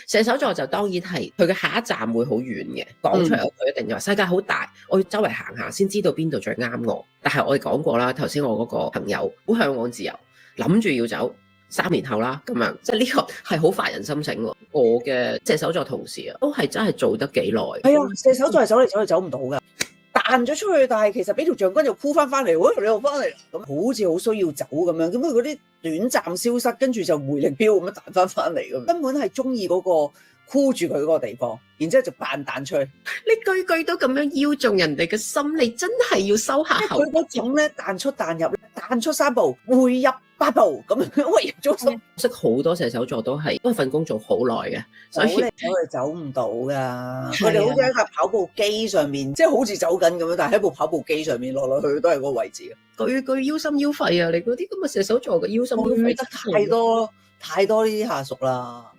射手座就當然係佢嘅下一站會好遠嘅，講出嚟佢一定就話世界好大，我要周圍行下先知道邊度最啱我。但係我哋講過啦，頭先我嗰個朋友好嚮往自由，諗住要走3年後啦咁樣，即係呢個係好發人心醒喎。我嘅射手座同事啊，都係真係做得幾耐。係啊，射手座係走嚟走去走唔到㗎。彈咗出去，但係其實俾條將軍又箍翻嚟，你又翻嚟，咁好似好需要走咁樣，咁佢嗰啲短暫消失，跟住就回力鏢咁樣彈翻嚟咁，根本係中意嗰個箍住佢嗰個地方，然之後就扮彈出去。你句句都咁樣邀中人哋嘅心，你真係要收下口。佢嗰種咧彈出彈入，彈出3步，回入8步咁樣，為咗心。識好多射手座都係嗰份工做好耐嘅，所以走唔到噶。佢哋好似喺架跑步機上面，即係好似走緊咁樣，但係喺部跑步機上面落去都係嗰個位置。句句腰心腰肺啊！你嗰啲咁嘅射手座嘅腰心腰肺得太多呢啲下屬啦。